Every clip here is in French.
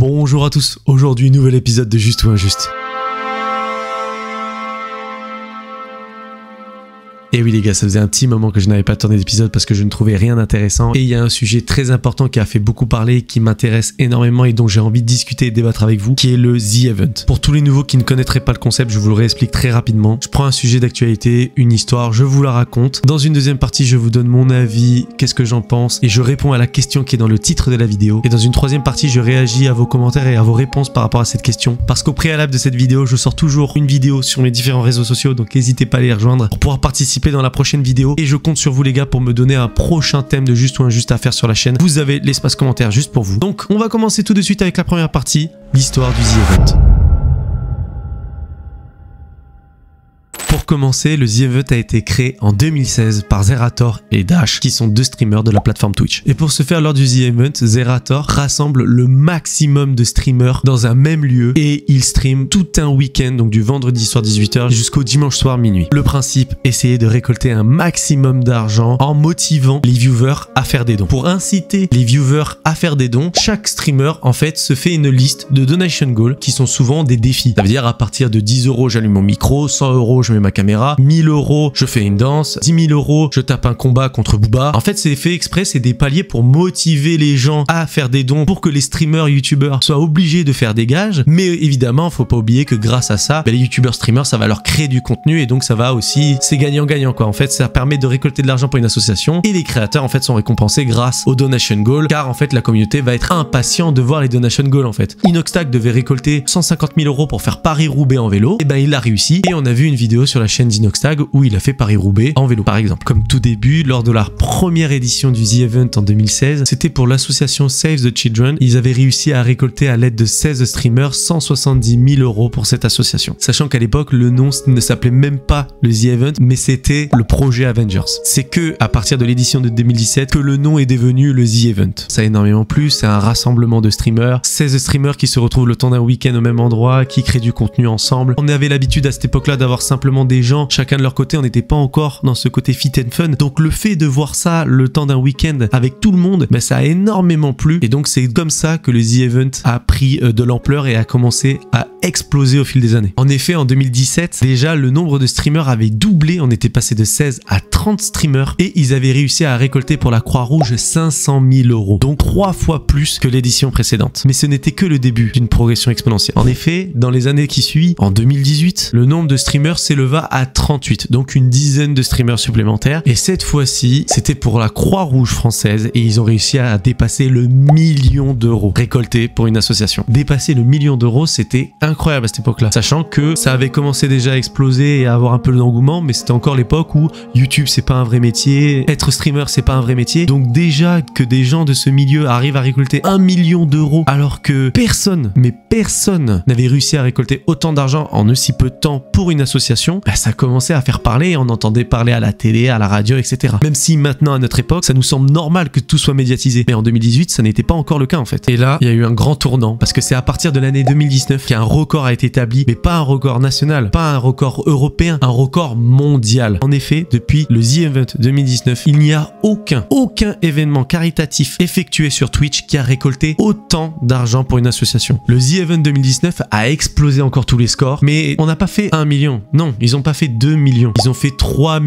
Bonjour à tous, aujourd'hui nouvel épisode de Juste ou Injuste. Et oui les gars, ça faisait un petit moment que je n'avais pas tourné d'épisode parce que je ne trouvais rien d'intéressant. Et il y a un sujet très important qui a fait beaucoup parler, qui m'intéresse énormément et dont j'ai envie de discuter et débattre avec vous, qui est le The Event. Pour tous les nouveaux qui ne connaîtraient pas le concept, je vous le réexplique très rapidement. Je prends un sujet d'actualité, une histoire, je vous la raconte. Dans une deuxième partie, je vous donne mon avis, qu'est-ce que j'en pense, et je réponds à la question qui est dans le titre de la vidéo. Et dans une troisième partie, je réagis à vos commentaires et à vos réponses par rapport à cette question. Parce qu'au préalable de cette vidéo, je sors toujours une vidéo sur mes différents réseaux sociaux, donc n'hésitez pas à les rejoindre pour pouvoir participer dans la prochaine vidéo. Et je compte sur vous les gars pour me donner un prochain thème de Juste ou Injuste à faire sur la chaîne. Vous avez l'espace commentaire juste pour vous. Donc on va commencer tout de suite avec la première partie, l'histoire du The Event. Pour commencer, le The Event a été créé en 2016 par Zerator et Dash, qui sont deux streamers de la plateforme Twitch. Et pour ce faire, lors du The Event, Zerator rassemble le maximum de streamers dans un même lieu et il stream tout un week-end, donc du vendredi soir 18h jusqu'au dimanche soir minuit. Le principe, essayer de récolter un maximum d'argent en motivant les viewers à faire des dons. Pour inciter les viewers à faire des dons, chaque streamer en fait se fait une liste de donation goals qui sont souvent des défis. Ça veut dire à partir de 10 € j'allume mon micro, 100 € je mets ma caméra, 1000 € je fais une danse, 10 000 € je tape un combat contre Booba. En fait c'est fait exprès, c'est des paliers pour motiver les gens à faire des dons pour que les streamers youtubeurs soient obligés de faire des gages. Mais évidemment faut pas oublier que grâce à ça, les youtubeurs streamers ça va leur créer du contenu et donc ça va aussi, c'est gagnant-gagnant quoi. En fait ça permet de récolter de l'argent pour une association et les créateurs en fait sont récompensés grâce aux donation goals, car en fait la communauté va être impatient de voir les donation goals en fait. Inoxtag devait récolter 150 000 € pour faire Paris-Roubaix en vélo, et ben il l'a réussi et on a vu une vidéo sur la chaîne d'Inoxtag où il a fait Paris-Roubaix en vélo par exemple. Comme tout début, lors de la première édition du The Event en 2016, c'était pour l'association Save the Children. Ils avaient réussi à récolter à l'aide de 16 streamers 170 000 € pour cette association. Sachant qu'à l'époque, le nom ne s'appelait même pas le The Event, mais c'était le projet Avengers. C'est que à partir de l'édition de 2017 que le nom est devenu le The Event. Ça a énormément plu, c'est un rassemblement de streamers, 16 streamers qui se retrouvent le temps d'un week-end au même endroit, qui créent du contenu ensemble. On avait l'habitude à cette époque-là d'avoir simplement des gens chacun de leur côté, on n'était pas encore dans ce côté fit and fun, donc le fait de voir ça le temps d'un week-end avec tout le monde, ben ça a énormément plu et donc c'est comme ça que le The Event a pris de l'ampleur et a commencé à exploser au fil des années. En effet, en 2017, déjà le nombre de streamers avait doublé, on était passé de 16 à 30 streamers et ils avaient réussi à récolter pour la Croix-Rouge 500 000 €, donc 3 fois plus que l'édition précédente. Mais ce n'était que le début d'une progression exponentielle. En effet, dans les années qui suivent, en 2018, le nombre de streamers s'éleva à 38, donc une dizaine de streamers supplémentaires. Et cette fois-ci, c'était pour la Croix-Rouge française et ils ont réussi à dépasser le 1 million d'euros récoltés pour une association. Dépasser le 1 million d'euros, c'était incroyable à cette époque-là. Sachant que ça avait commencé déjà à exploser et à avoir un peu d'engouement, mais c'était encore l'époque où YouTube c'est pas un vrai métier, être streamer c'est pas un vrai métier. Donc déjà que des gens de ce milieu arrivent à récolter 1 million d'euros alors que personne, mais personne n'avait réussi à récolter autant d'argent en aussi peu de temps pour une association, bah ça commençait à faire parler, on entendait parler à la télé, à la radio, etc. Même si maintenant à notre époque, ça nous semble normal que tout soit médiatisé. Mais en 2018, ça n'était pas encore le cas en fait. Et là, il y a eu un grand tournant parce que c'est à partir de l'année 2019 qu'un record a été établi, mais pas un record national, pas un record européen, un record mondial. En effet, depuis le The Event 2019, il n'y a aucun événement caritatif effectué sur Twitch qui a récolté autant d'argent pour une association. Le The Event 2019 a explosé encore tous les scores, mais on n'a pas fait 1 million. Non, ils n'ont pas fait 2 millions. Ils ont fait 3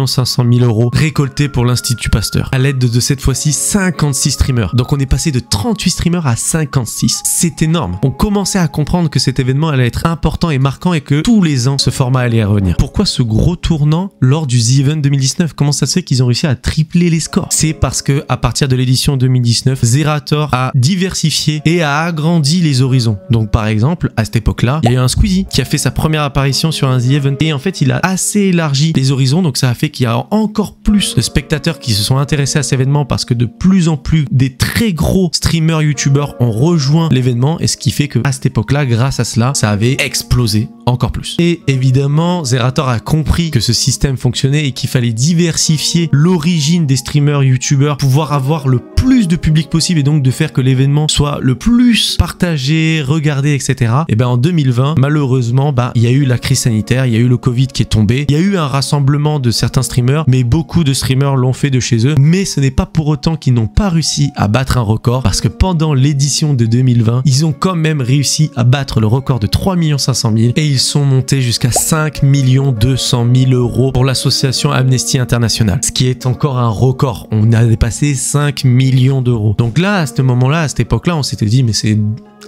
500 000 € récoltés pour l'Institut Pasteur à l'aide de cette fois-ci 56 streamers. Donc on est passé de 38 streamers à 56. C'est énorme. On commençait à comprendre que cet événement allait être important et marquant et que tous les ans ce format allait revenir. Pourquoi ce gros tournant lors du The Event 2019? Comment ça se fait qu'ils ont réussi à tripler les scores? C'est parce que à partir de l'édition 2019, Zerator a diversifié et a agrandi les horizons. Donc par exemple, à cette époque-là, il y a eu un Squeezie qui a fait sa première apparition sur un The Event et en fait il a assez élargi les horizons, donc ça a fait qu'il y a encore plus de spectateurs qui se sont intéressés à cet événement parce que de plus en plus des très gros streamers youtubeurs ont rejoint l'événement et ce qui fait que à cette époque là, grâce à là, ça avait explosé encore plus. Et évidemment, Zerator a compris que ce système fonctionnait et qu'il fallait diversifier l'origine des streamers, youtubeurs, pouvoir avoir le plus de public possible et donc de faire que l'événement soit le plus partagé, regardé, etc. Et ben en 2020, malheureusement, il y a eu la crise sanitaire, il y a eu le Covid qui est tombé, il y a eu un rassemblement de certains streamers, mais beaucoup de streamers l'ont fait de chez eux. Mais ce n'est pas pour autant qu'ils n'ont pas réussi à battre un record, parce que pendant l'édition de 2020, ils ont quand même réussi à battre le record de 3 500 000 et ils sont montés jusqu'à 5 200 000 € pour l'association Amnesty International, ce qui est encore un record. On a dépassé 5 millions d'euros. Donc là, à ce moment-là, à cette époque-là, on s'était dit, mais c'est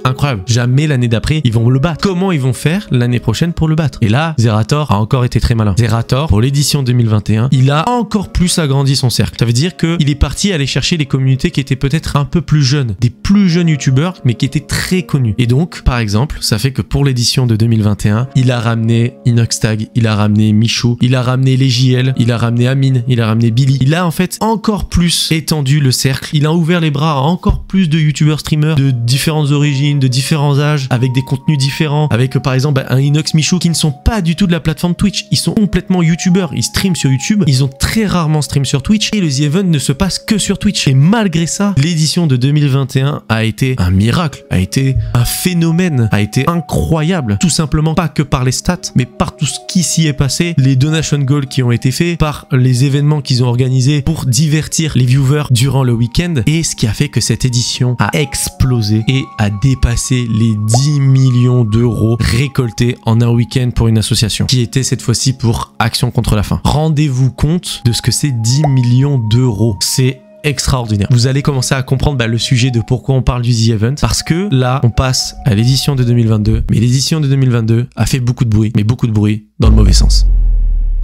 incroyable. Jamais l'année d'après, ils vont le battre. Comment ils vont faire l'année prochaine pour le battre? Et là, Zerator a encore été très malin. Zerator, pour l'édition 2021, il a encore plus agrandi son cercle. Ça veut dire qu'il est parti aller chercher les communautés qui étaient peut-être un peu plus jeunes, des plus jeunes youtubeurs, mais qui étaient très connus. Et donc, par exemple, ça fait que pour l'édition de 2021, il a ramené Inoxtag, il a ramené Michou, il a ramené les JL, il a ramené Amine, il a ramené Billy. Il a en fait encore plus étendu le cercle. Il a ouvert les bras à encore plus de youtubeurs streamers de différentes origines, de différents âges, avec des contenus différents, avec par exemple un Inox, Michou, qui ne sont pas du tout de la plateforme Twitch, ils sont complètement youtubeurs, ils streament sur YouTube, ils ont très rarement stream sur Twitch, et le The Event ne se passe que sur Twitch. Et malgré ça, l'édition de 2021 a été un miracle, a été un phénomène, a été incroyable, tout simplement pas que par les stats, mais par tout ce qui s'y est passé, les donation goals qui ont été faits, par les événements qu'ils ont organisés pour divertir les viewers durant le week-end, et ce qui a fait que cette édition a explosé et a dépassé les 10 millions d'euros récoltés en un week-end pour une association, qui était cette fois-ci pour Action contre la faim. Rendez-vous compte de ce que c'est 10 millions d'euros. C'est extraordinaire. Vous allez commencer à comprendre le sujet de pourquoi on parle du The Event, parce que là, on passe à l'édition de 2022, mais l'édition de 2022 a fait beaucoup de bruit, mais beaucoup de bruit dans le mauvais sens.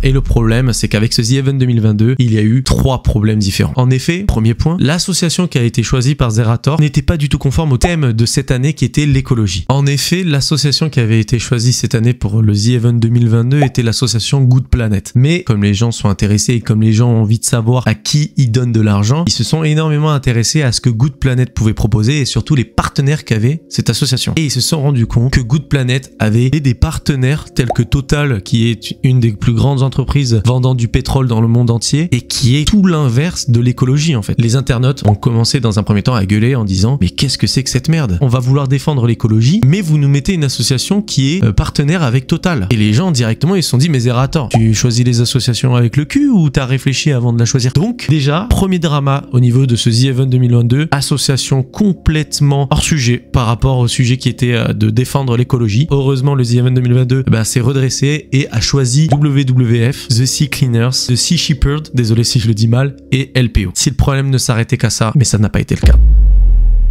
Et le problème, c'est qu'avec ce The Event 2022, il y a eu 3 problèmes différents. En effet, premier point, l'association qui a été choisie par Zerator n'était pas du tout conforme au thème de cette année qui était l'écologie. En effet, l'association qui avait été choisie cette année pour le The Event 2022 était l'association Good Planet. Mais comme les gens sont intéressés et comme les gens ont envie de savoir à qui ils donnent de l'argent, ils se sont énormément intéressés à ce que Good Planet pouvait proposer et surtout les partenaires qu'avait cette association. Et ils se sont rendus compte que Good Planet avait des partenaires tels que Total, qui est une des plus grandes entreprises vendant du pétrole dans le monde entier et qui est tout l'inverse de l'écologie en fait. Les internautes ont commencé dans un premier temps à gueuler en disant mais qu'est-ce que c'est que cette merde? On va vouloir défendre l'écologie mais vous nous mettez une association qui est partenaire avec Total. Et les gens directement ils se sont dit mais Zerator, tu choisis les associations avec le cul ou t'as réfléchi avant de la choisir? Donc déjà, premier drama au niveau de ce The Event 2022, association complètement hors sujet par rapport au sujet qui était de défendre l'écologie. Heureusement le The Event 2022 s'est redressé et a choisi WWF, The Sea Cleaners, The Sea Shepherd, désolé si je le dis mal, et LPO. Si le problème ne s'arrêtait qu'à ça, mais ça n'a pas été le cas.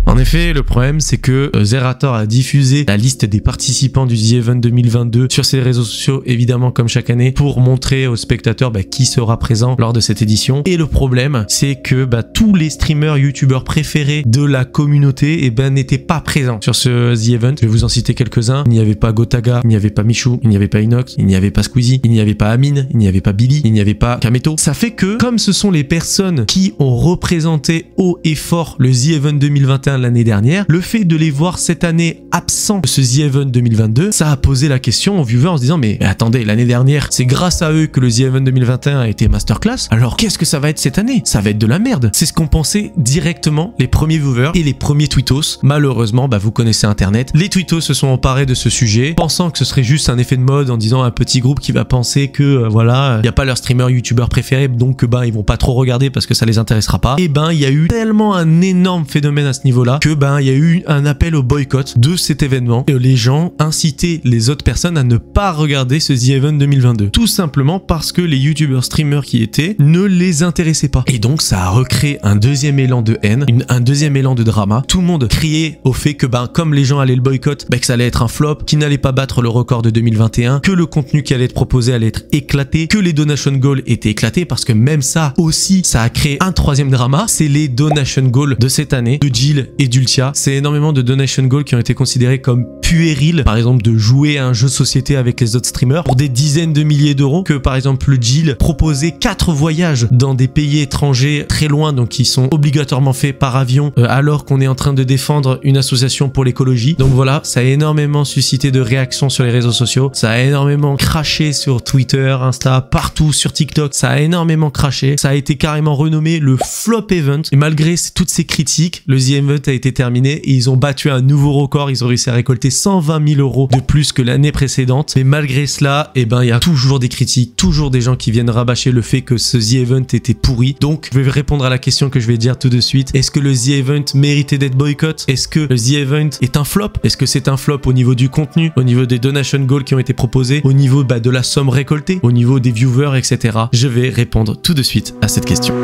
En effet, le problème, c'est que Zerator a diffusé la liste des participants du The Event 2022 sur ses réseaux sociaux, évidemment, comme chaque année, pour montrer aux spectateurs qui sera présent lors de cette édition. Et le problème, c'est que tous les streamers, youtubeurs préférés de la communauté n'étaient pas présents sur ce The Event. Je vais vous en citer quelques-uns. Il n'y avait pas Gotaga, il n'y avait pas Michou, il n'y avait pas Inox, il n'y avait pas Squeezie, il n'y avait pas Amine, il n'y avait pas Billy, il n'y avait pas Kameto. Ça fait que, comme ce sont les personnes qui ont représenté haut et fort le The Event 2021 l'année dernière, le fait de les voir cette année absents de ce The Event 2022, ça a posé la question aux viewers en se disant mais attendez, l'année dernière, c'est grâce à eux que le The Event 2021 a été masterclass, alors qu'est-ce que ça va être cette année? Ça va être de la merde. C'est ce qu'ont pensé directement les premiers viewers et les premiers tweetos. Malheureusement, vous connaissez internet, les tweetos se sont emparés de ce sujet, pensant que ce serait juste un effet de mode en disant un petit groupe qui va penser que voilà, il n'y a pas leur streamer youtubeur préféré, donc ils vont pas trop regarder parce que ça les intéressera pas. Et il y a eu tellement un énorme phénomène à ce niveau-là que il y a eu un appel au boycott de cet événement et les gens incitaient les autres personnes à ne pas regarder ce The Event 2022. Tout simplement parce que les youtubeurs streamers qui étaient ne les intéressaient pas. Et donc ça a recréé un deuxième élan de haine, un deuxième élan de drama. Tout le monde criait au fait que comme les gens allaient le boycott, que ça allait être un flop, qu'il n'allait pas battre le record de 2021, que le contenu qui allait être proposé allait être éclaté, que les donation goals étaient éclatés, parce que même ça aussi, ça a créé un troisième drama, c'est les donation goals de cette année de Jill et d'Ultia. C'est énormément de donation goals qui ont été considérés comme puérils, par exemple de jouer à un jeu de société avec les autres streamers pour des dizaines de milliers d'euros, que par exemple le Jill proposait 4 voyages dans des pays étrangers très loin, donc qui sont obligatoirement faits par avion, alors qu'on est en train de défendre une association pour l'écologie. Donc voilà, ça a énormément suscité de réactions sur les réseaux sociaux, ça a énormément craché sur Twitter, Insta, partout, sur TikTok, ça a énormément craché, ça a été carrément renommé le flop event, et malgré toutes ces critiques, le The Event a été terminé et ils ont battu un nouveau record, ils ont réussi à récolter 120 000 euros de plus que l'année précédente, mais malgré cela, eh ben, il y a toujours des critiques, toujours des gens qui viennent rabâcher le fait que ce The Event était pourri. Donc, je vais répondre à la question que je vais dire tout de suite. Est-ce que le The Event méritait d'être boycott? Est-ce que le The Event est un flop? Est-ce que c'est un flop au niveau du contenu, au niveau des donation goals qui ont été proposés, au niveau de la somme récoltée, au niveau des viewers, etc. Je vais répondre tout de suite à cette question.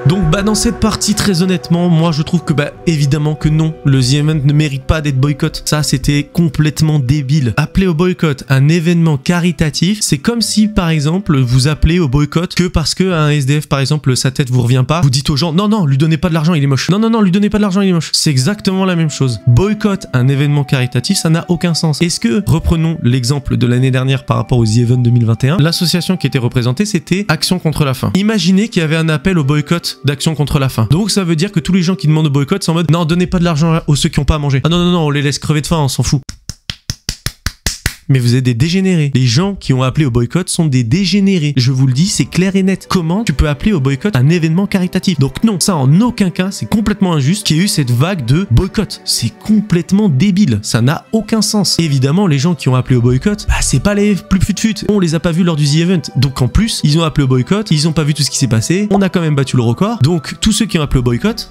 Donc dans cette partie, très honnêtement, moi je trouve que évidemment que non, le The Event ne mérite pas d'être boycott. Ça, c'était complètement débile. Appeler au boycott un événement caritatif, c'est comme si par exemple vous appelez au boycott que parce que un SDF par exemple sa tête vous revient pas, vous dites aux gens non, lui donnez pas de l'argent, il est moche. Non, lui donnez pas de l'argent, il est moche. C'est exactement la même chose. Boycott un événement caritatif, ça n'a aucun sens. Est-ce que, reprenons l'exemple de l'année dernière par rapport au The Event 2021, l'association qui était représentée c'était Action contre la faim. Imaginez qu'il y avait un appel au boycott d'Action contre la faim. Donc ça veut dire que tous les gens qui demandent au boycott sont en mode non, donnez pas de l'argent aux ceux qui n'ont pas à manger. Ah non, on les laisse crever de faim, on s'en fout. Mais vous êtes des dégénérés. Les gens qui ont appelé au boycott sont des dégénérés. Je vous le dis, c'est clair et net. Comment tu peux appeler au boycott un événement caritatif? Donc non, ça en aucun cas, c'est complètement injuste qu'il y ait eu cette vague de boycott. C'est complètement débile. Ça n'a aucun sens. Évidemment, les gens qui ont appelé au boycott, c'est pas les plus fut-fut. On les a pas vus lors du The Event. Donc en plus, ils ont appelé au boycott, ils ont pas vu tout ce qui s'est passé. On a quand même battu le record. Donc tous ceux qui ont appelé au boycott,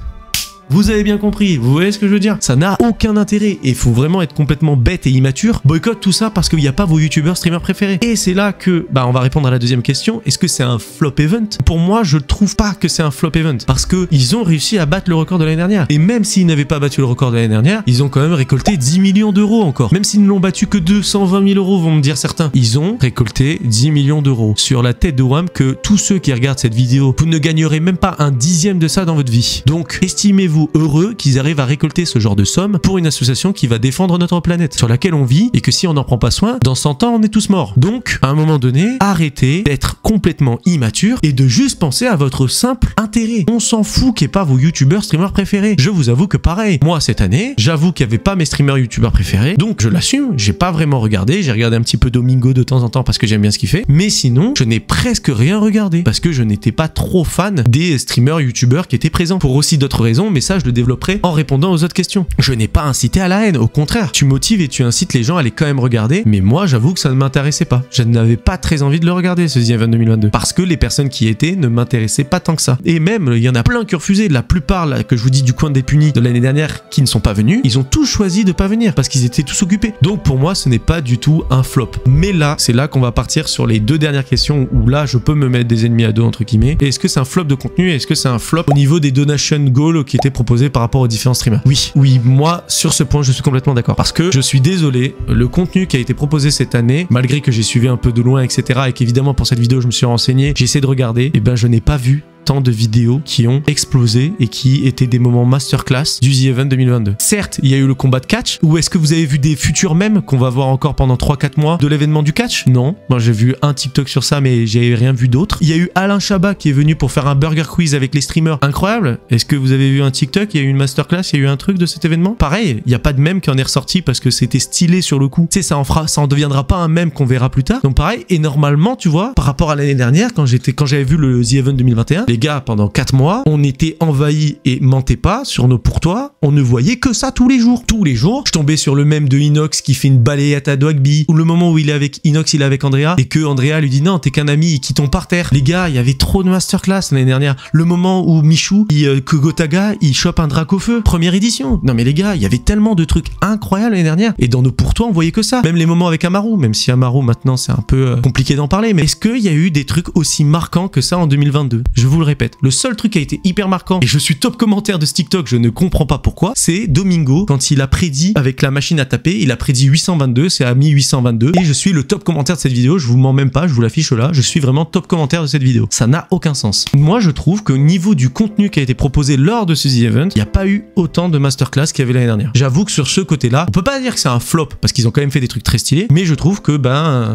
vous avez bien compris, vous voyez ce que je veux dire? Ça n'a aucun intérêt et il faut vraiment être complètement bête et immature. Boycott tout ça parce qu'il n'y a pas vos youtubeurs streamers préférés. Et c'est là que, on va répondre à la deuxième question. Est-ce que c'est un flop event? Pour moi, je trouve pas que c'est un flop event parce que ils ont réussi à battre le record de l'année dernière. Et même s'ils n'avaient pas battu le record de l'année dernière, ils ont quand même récolté 10 millions d'euros encore. Même s'ils ne l'ont battu que 220 000 euros, vont me dire certains. Ils ont récolté 10 millions d'euros sur la tête de WAM que tous ceux qui regardent cette vidéo, vous ne gagnerez même pas un dixième de ça dans votre vie. Donc, estimez-vous heureux qu'ils arrivent à récolter ce genre de somme pour une association qui va défendre notre planète, sur laquelle on vit, et que si on n'en prend pas soin, dans 100 ans, on est tous morts. Donc, à un moment donné, arrêtez d'être complètement immature et de juste penser à votre simple intérêt. On s'en fout qu'il n'y ait pas vos youtubeurs streamers préférés. Je vous avoue que pareil, moi cette année, j'avoue qu'il n'y avait pas mes streamers youtubeurs préférés, donc je l'assume, j'ai pas vraiment regardé, j'ai regardé un petit peu Domingo de temps en temps parce que j'aime bien ce qu'il fait, mais sinon, je n'ai presque rien regardé, parce que je n'étais pas trop fan des streamers youtubeurs qui étaient présents, pour aussi d'autres raisons, mais ça je le développe en répondant aux autres questions. Je n'ai pas incité à la haine, au contraire, tu motives et tu incites les gens à les quand même regarder, mais moi j'avoue que ça ne m'intéressait pas. Je n'avais pas très envie de le regarder ce The Event 2022, parce que les personnes qui y étaient ne m'intéressaient pas tant que ça. Et même, il y en a plein qui ont refusé, la plupart là, que je vous dis du coin des punis de l'année dernière qui ne sont pas venus, ils ont tous choisi de pas venir, parce qu'ils étaient tous occupés. Donc pour moi ce n'est pas du tout un flop. Mais là, c'est là qu'on va partir sur les deux dernières questions, où là je peux me mettre des ennemis à dos entre guillemets. Est-ce que c'est un flop de contenu? Est-ce que c'est un flop au niveau des donation goals qui étaient proposés par rapport aux différents streamers? Oui, moi, sur ce point, je suis complètement d'accord. Parce que je suis désolé, le contenu qui a été proposé cette année, malgré que j'ai suivi un peu de loin, etc., et qu'évidemment, pour cette vidéo, je me suis renseigné, j'ai essayé de regarder, et je n'ai pas vu tant de vidéos qui ont explosé et qui étaient des moments masterclass du The Event 2022. Certes, il y a eu le combat de catch, ou est-ce que vous avez vu des futurs mèmes qu'on va voir encore pendant 3-4 mois de l'événement du catch? Non, moi j'ai vu un TikTok sur ça, mais j'ai rien vu d'autre. Il y a eu Alain Chabat qui est venu pour faire un burger quiz avec les streamers. Incroyable. Est-ce que vous avez vu un TikTok? Il y a eu une masterclass, il y a eu un truc de cet événement? Pareil, il n'y a pas de mème qui en est ressorti parce que c'était stylé sur le coup. Tu sais, ça en deviendra pas un mème qu'on verra plus tard. Donc pareil, et normalement, tu vois, par rapport à l'année dernière, quand j'avais vu le The Event 2021, les gars, pendant 4 mois, on était envahis et mentez pas sur nos pourtois, on ne voyait que ça tous les jours. Tous les jours, je tombais sur le mème de Inox qui fait une balayette à Dogby, ou le moment où il est avec Inox, il est avec Andrea, et que Andrea lui dit non, t'es qu'un ami, et qui tombe par terre. Les gars, il y avait trop de masterclass l'année dernière. Le moment où Michou, que Gotaga, il chope un drac au feu, première édition. Non mais les gars, il y avait tellement de trucs incroyables l'année dernière, et dans nos pourtois, on voyait que ça. Même les moments avec Amaru, même si Amaru maintenant c'est un peu compliqué d'en parler, mais est-ce qu'il y a eu des trucs aussi marquants que ça en 2022? Je vous le répète. Le seul truc qui a été hyper marquant, et je suis top commentaire de ce TikTok, je ne comprends pas pourquoi, c'est Domingo, quand il a prédit avec la machine à taper, il a prédit 822, c'est à 1822, et je suis le top commentaire de cette vidéo, je vous mens même pas, je vous l'affiche là, je suis vraiment top commentaire de cette vidéo. Ça n'a aucun sens. Moi, je trouve qu'au niveau du contenu qui a été proposé lors de ce The Event, il n'y a pas eu autant de masterclass qu'il y avait l'année dernière. J'avoue que sur ce côté-là, on peut pas dire que c'est un flop, parce qu'ils ont quand même fait des trucs très stylés, mais je trouve que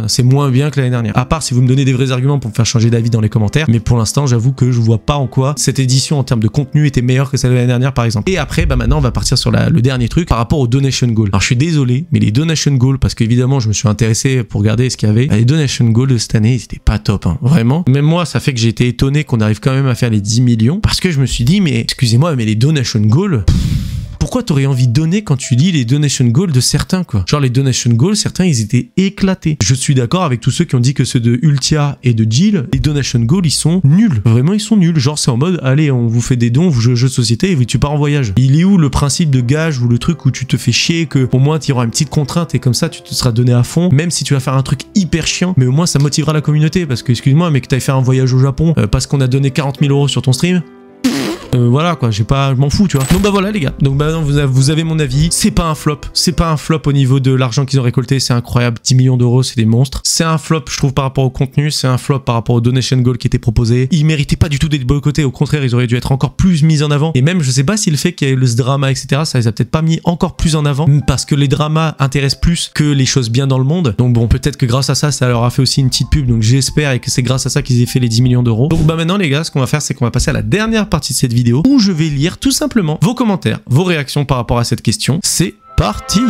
c'est moins bien que l'année dernière. À part si vous me donnez des vrais arguments pour me faire changer d'avis dans les commentaires, mais pour l'instant, j'avoue que je vois pas en quoi cette édition en termes de contenu était meilleure que celle de l'année dernière par exemple. Et après, maintenant on va partir sur le dernier truc par rapport aux donation goals. Alors je suis désolé, mais les donation goals, parce qu'évidemment je me suis intéressé pour regarder ce qu'il y avait, les donation goals de cette année, ils étaient pas top, hein. Vraiment. Même moi, ça fait que j'ai été étonné qu'on arrive quand même à faire les 10 millions, parce que je me suis dit, mais excusez-moi, mais les donation goals... Pourquoi t'aurais envie de donner quand tu lis les donation goals de certains, quoi? Genre les donation goals, certains ils étaient éclatés. Je suis d'accord avec tous ceux qui ont dit que ceux de Ultia et de Jill, les donation goals ils sont nuls. Vraiment ils sont nuls. Genre c'est en mode, allez on vous fait des dons, vous jouez aux jeux de société et tu pars en voyage. Il est où le principe de gage ou le truc où tu te fais chier, que au moins tu auras une petite contrainte et comme ça tu te seras donné à fond, même si tu vas faire un truc hyper chiant, mais au moins ça motivera la communauté, parce que excuse-moi mais que t'ailles faire un voyage au Japon parce qu'on a donné 40 000 € sur ton stream, voilà quoi, je m'en fous, tu vois. Donc voilà les gars, donc vous avez mon avis, c'est pas un flop au niveau de l'argent qu'ils ont récolté, c'est incroyable, 10 millions d'euros, c'est des monstres. C'est un flop je trouve par rapport au contenu, c'est un flop par rapport au donation goal qui était proposé. Ils méritaient pas du tout d'être boycottés, au contraire ils auraient dû être encore plus mis en avant, et même je sais pas si le fait qu'il y ait eu ce drama etc, ça les a peut-être pas mis encore plus en avant, parce que les dramas intéressent plus que les choses bien dans le monde. Donc bon, peut-être que grâce à ça, ça leur a fait aussi une petite pub, donc j'espère et que c'est grâce à ça qu'ils aient fait les 10 millions d'euros. Donc maintenant les gars, ce qu'on va faire c'est qu'on va passer à la dernière partie de cette vidéo où je vais lire tout simplement vos commentaires, vos réactions par rapport à cette question. C'est parti!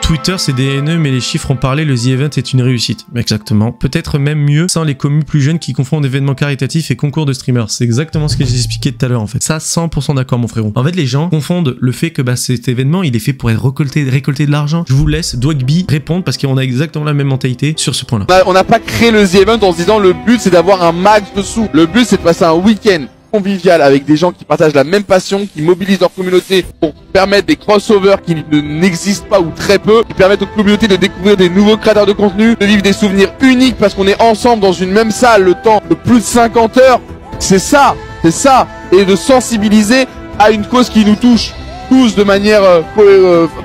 Twitter c'est des haineux mais les chiffres ont parlé, le The Event est une réussite. Exactement. Peut-être même mieux sans les commus plus jeunes qui confondent événements caritatifs et concours de streamers. C'est exactement ce que j'ai expliqué tout à l'heure en fait. Ça 100% d'accord mon frérot. En fait les gens confondent le fait que cet événement il est fait pour être récolter de l'argent. Je vous laisse Dwagby répondre parce qu'on a exactement la même mentalité sur ce point là. On n'a pas créé le The Event en se disant le but c'est d'avoir un max de sous. Le but c'est de passer un week-end convivial avec des gens qui partagent la même passion, qui mobilisent leur communauté pour permettre des crossovers qui n'existent pas ou très peu, qui permettent aux communautés de découvrir des nouveaux créateurs de contenu, de vivre des souvenirs uniques parce qu'on est ensemble dans une même salle le temps de plus de 50 heures. C'est ça, et de sensibiliser à une cause qui nous touche tous de manière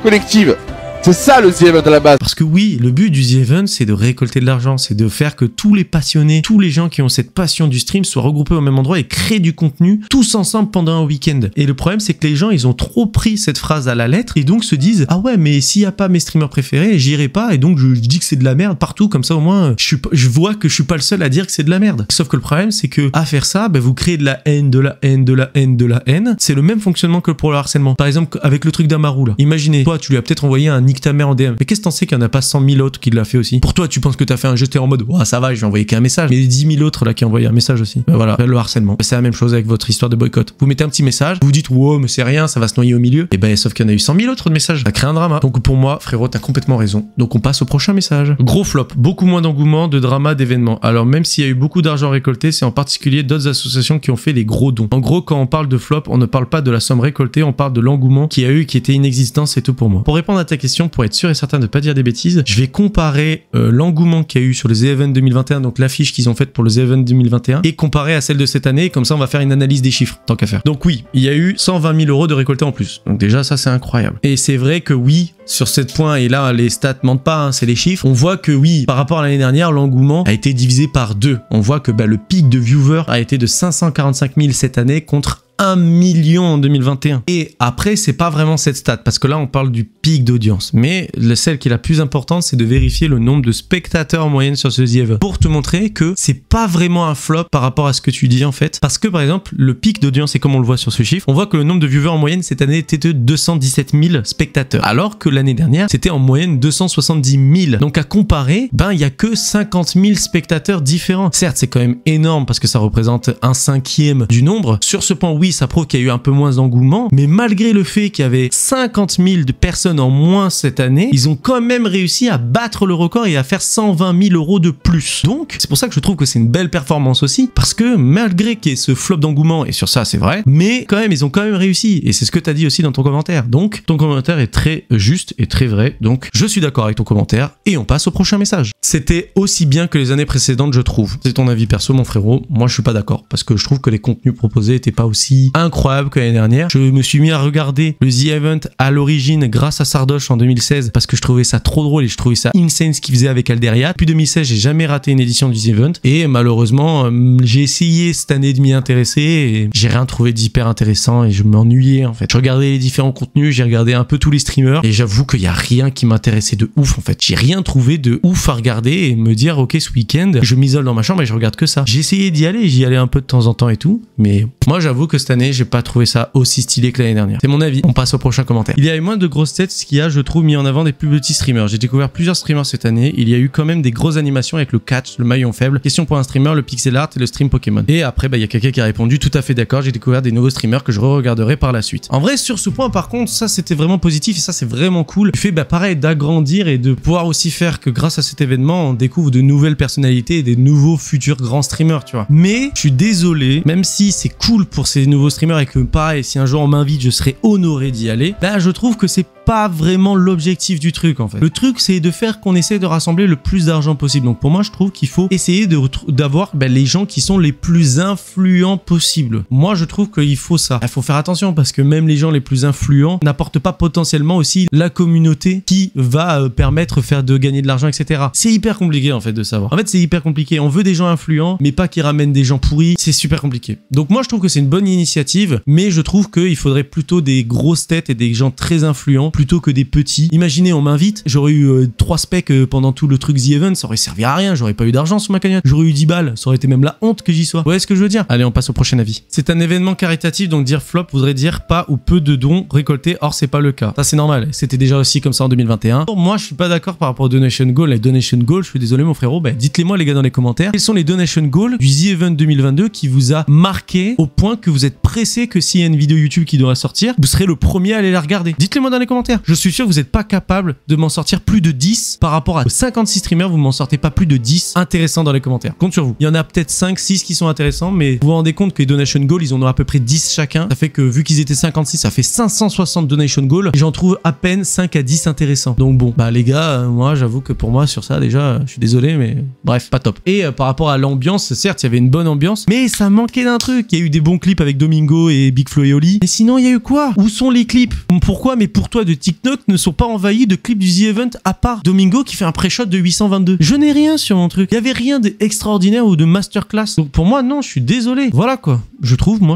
collective. C'est ça le The Event à la base. Parce que oui, le but du The Event, c'est de récolter de l'argent, c'est de faire que tous les passionnés, tous les gens qui ont cette passion du stream soient regroupés au même endroit et créent du contenu tous ensemble pendant un week-end. Et le problème, c'est que les gens, ils ont trop pris cette phrase à la lettre et donc se disent « Ah ouais, mais s'il n'y a pas mes streamers préférés, j'irai pas et donc je dis que c'est de la merde partout, comme ça au moins je vois que je suis pas le seul à dire que c'est de la merde. » Sauf que le problème, c'est que à faire ça, vous créez de la haine, de la haine, de la haine, de la haine. C'est le même fonctionnement que pour le harcèlement. Par exemple, avec le truc d'Amaru là. Imaginez, toi, tu lui as peut-être envoyé un nique ta mère en DM. Mais qu'est-ce que t'en sais qu'il n'y en a pas 100 000 autres qui l'a fait aussi? Pour toi, tu penses que t'as fait un jeu, t'es en mode, ouais, ça va, je vais envoyer qu'un message. Mais les 10 000 autres là qui ont envoyé un message aussi. Voilà, le harcèlement. C'est la même chose avec votre histoire de boycott. Vous mettez un petit message, vous dites, wow, mais c'est rien, ça va se noyer au milieu. Et sauf qu'il y en a eu 100 000 autres de messages. Ça crée un drama. Donc pour moi, frérot, t'as complètement raison. Donc on passe au prochain message. Gros flop. Beaucoup moins d'engouement, de drama, d'événements. Alors même s'il y a eu beaucoup d'argent récolté, c'est en particulier d'autres associations qui ont fait les gros dons. En gros, quand on parle de flop, on ne parle pas de la somme récoltée, on parle de l'engouement qu'il y a eu qui était inexistant, c'est tout pour moi. Pour répondre à ta question, pour être sûr et certain de pas dire des bêtises, je vais comparer l'engouement qu'il y a eu sur le The Event 2021, donc l'affiche qu'ils ont faite pour le The Event 2021, et comparer à celle de cette année, comme ça on va faire une analyse des chiffres, tant qu'à faire. Donc oui, il y a eu 120 000 € de récoltés en plus. Donc déjà ça c'est incroyable. Et c'est vrai que oui, sur ce point, et là les stats mentent pas, hein, c'est les chiffres, on voit que oui, par rapport à l'année dernière, l'engouement a été divisé par 2. On voit que le pic de viewers a été de 545 000 cette année contre 1 million en 2021. Et après, c'est pas vraiment cette stat, parce que là, on parle du pic d'audience. Mais celle qui est la plus importante, c'est de vérifier le nombre de spectateurs en moyenne sur ce The Event. Pour te montrer que c'est pas vraiment un flop par rapport à ce que tu dis en fait. Parce que par exemple, le pic d'audience, et comme on le voit sur ce chiffre, on voit que le nombre de viewers en moyenne cette année était de 217 000 spectateurs. Alors que l'année dernière, c'était en moyenne 270 000. Donc à comparer, il y a que 50 000 spectateurs différents. Certes, c'est quand même énorme parce que ça représente 1/5 du nombre. Sur ce point, oui, ça prouve qu'il y a eu un peu moins d'engouement, mais malgré le fait qu'il y avait 50 000 de personnes en moins cette année, ils ont quand même réussi à battre le record et à faire 120 000 € de plus. Donc, c'est pour ça que je trouve que c'est une belle performance aussi, parce que malgré qu'il y ait ce flop d'engouement, et sur ça c'est vrai, mais quand même, ils ont quand même réussi, et c'est ce que tu as dit aussi dans ton commentaire. Donc, ton commentaire est très juste et très vrai, donc je suis d'accord avec ton commentaire, et on passe au prochain message. C'était aussi bien que les années précédentes, je trouve. C'est ton avis perso, mon frérot. Moi, je suis pas d'accord, parce que je trouve que les contenus proposés étaient pas aussi incroyables que l'année dernière. Je me suis mis à regarder le The Event à l'origine grâce à Sardoche en 2016, parce que je trouvais ça trop drôle et je trouvais ça insane ce qu'il faisait avec Alderia. Depuis 2016, j'ai jamais raté une édition du The Event, et malheureusement, j'ai essayé cette année de m'y intéresser, et j'ai rien trouvé d'hyper intéressant, et je m'ennuyais en fait. Je regardais les différents contenus, j'ai regardé un peu tous les streamers, et j'avoue qu'il y a rien qui m'intéressait de ouf en fait. J'ai rien trouvé de ouf à regarder et me dire ok, ce week-end je m'isole dans ma chambre et je regarde que ça. J'ai essayé d'y aller, j'y allais un peu de temps en temps et tout, mais moi j'avoue que cette année j'ai pas trouvé ça aussi stylé que l'année dernière. C'est mon avis. On passe au prochain commentaire. Il y a eu moins de grosses têtes, ce qui a, je trouve, mis en avant des plus petits streamers. J'ai découvert plusieurs streamers cette année. Il y a eu quand même des grosses animations avec le catch, le maillon faible, question pour un streamer, le pixel art et le stream Pokémon. Et après il y a quelqu'un qui a répondu tout à fait d'accord, j'ai découvert des nouveaux streamers que je re-regarderai par la suite. En vrai, sur ce point par contre, ça c'était vraiment positif et ça c'est vraiment cool. Le fait pareil d'agrandir et de pouvoir aussi faire que grâce à cet événement on découvre de nouvelles personnalités et des nouveaux futurs grands streamers, tu vois. Mais je suis désolé, même si c'est cool pour ces nouveaux streamers et que pareil, si un jour on m'invite, je serais honoré d'y aller, je trouve que c'est pas vraiment l'objectif du truc en fait. Le truc c'est de faire qu'on essaie de rassembler le plus d'argent possible. Donc pour moi je trouve qu'il faut essayer d'avoir les gens qui sont les plus influents possibles. Moi je trouve qu'il faut ça. Il faut faire attention parce que même les gens les plus influents n'apportent pas potentiellement aussi la communauté qui va permettre de gagner de l'argent, etc. C'est hyper compliqué en fait de savoir. En fait c'est hyper compliqué. On veut des gens influents mais pas qui ramènent des gens pourris. C'est super compliqué. Donc moi je trouve que c'est une bonne initiative, mais je trouve qu'il faudrait plutôt des grosses têtes et des gens très influents plutôt que des petits. Imaginez, on m'invite, j'aurais eu 3 specs pendant tout le truc The Event, ça aurait servi à rien, j'aurais pas eu d'argent sur ma cagnotte, j'aurais eu 10 balles, ça aurait été même la honte que j'y sois. Vous voyez ce que je veux dire? Allez, on passe au prochain avis. C'est un événement caritatif, donc dire flop voudrait dire pas ou peu de dons récoltés, or c'est pas le cas. Ça c'est normal, c'était déjà aussi comme ça en 2021. Moi je suis pas d'accord par rapport aux donation goals. Les donation goals, je suis désolé mon frérot, dites-les moi les gars dans les commentaires. Quels sont les donation goals du The Event 2022 qui vous a marqué au point que vous êtes pressé que s'il y a une vidéo YouTube qui doit sortir, vous serez le premier à aller la regarder? Dites-les moi dans les commentaires. Je suis sûr que vous n'êtes pas capable de m'en sortir plus de 10 par rapport à 56 streamers, vous m'en sortez pas plus de 10 intéressants dans les commentaires. Compte sur vous. Il y en a peut-être 5, 6 qui sont intéressants, mais vous vous rendez compte que les donation goals, ils en ont à peu près 10 chacun. Ça fait que vu qu'ils étaient 56, ça fait 560 donation goals et j'en trouve à peine 5 à 10 intéressants. Donc bon, les gars, moi j'avoue que pour moi sur ça déjà, je suis désolé, mais bref, pas top. Et par rapport à l'ambiance, certes, il y avait une bonne ambiance, mais ça manquait d'un truc. Il y a eu des bons clips avec Domingo et Big Flo et Oli. Mais sinon, il y a eu quoi? Où sont les clips? Pourquoi mes pour toi de TikTok ne sont pas envahis de clips du The Event à part Domingo qui fait un pré-shot de 822? Je n'ai rien sur mon truc. Il y avait rien d'extraordinaire ou de masterclass. Donc pour moi, non, je suis désolé. Voilà quoi. Je trouve non.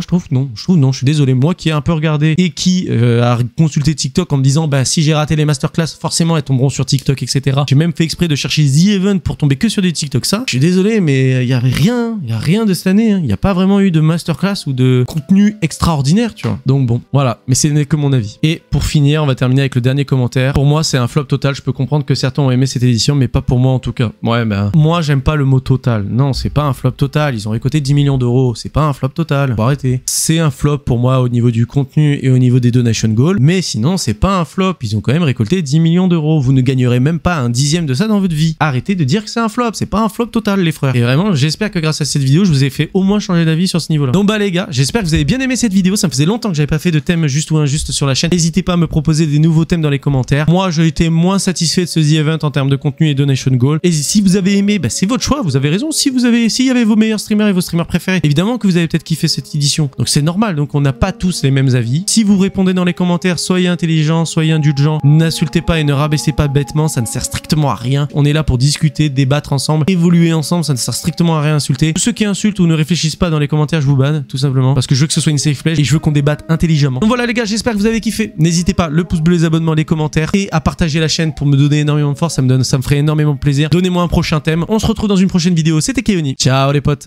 Je suis désolé. Moi qui ai un peu regardé et qui a consulté TikTok en me disant si j'ai raté les masterclass, forcément elles tomberont sur TikTok, etc. J'ai même fait exprès de chercher The Event pour tomber que sur des TikTok. Ça, je suis désolé, mais il y avait rien. Il y a rien de cette année. Il n'y a pas vraiment eu de masterclass ou de contenu extraordinaire, tu vois. Donc bon, voilà. Mais ce n'est que mon avis. Et pour finir, on va terminer avec le dernier commentaire. Pour moi, c'est un flop total. Je peux comprendre que certains ont aimé cette édition, mais pas pour moi en tout cas. Ouais, moi, j'aime pas le mot total. Non, c'est pas un flop total. Ils ont récolté 10 millions d'euros. C'est pas un flop total. Faut arrêter. C'est un flop pour moi au niveau du contenu et au niveau des donation goals. Mais sinon, c'est pas un flop. Ils ont quand même récolté 10 millions d'euros. Vous ne gagnerez même pas un dixième de ça dans votre vie. Arrêtez de dire que c'est un flop. C'est pas un flop total, les frères. Et vraiment, j'espère que grâce à cette vidéo, je vous ai fait au moins changer d'avis sur ce niveau-là. Donc les gars, j'espère que vous avez bien aimé cette vidéo. Ça me faisait longtemps que j'avais pas fait de thème juste ou injuste sur la chaîne. N'hésitez pas à me proposer des nouveaux thèmes dans les commentaires. Moi, j'ai été moins satisfait de ce The Event en termes de contenu et donation goal. Et si vous avez aimé, c'est votre choix. Vous avez raison. S'il y avait vos meilleurs streamers et vos streamers préférés, évidemment que vous avez peut-être kiffé cette édition. Donc c'est normal. Donc on n'a pas tous les mêmes avis. Si vous répondez dans les commentaires, soyez intelligent, soyez indulgent. N'insultez pas et ne rabaissez pas bêtement. Ça ne sert strictement à rien. On est là pour discuter, débattre ensemble, évoluer ensemble. Ça ne sert strictement à rien insulter. Tous ceux qui insultent ou ne réfléchissent pas dans les commentaires, je vous banne, tout simplement. Parce que je veux que ce soit une safe play et je veux qu'on débatte intelligemment. Donc voilà les gars, j'espère que vous avez kiffé. N'hésitez pas, le pouce bleu, les abonnements, les commentaires et à partager la chaîne pour me donner énormément de force. Ça me ferait énormément plaisir. Donnez-moi un prochain thème. On se retrouve dans une prochaine vidéo. C'était Keoni. Ciao les potes.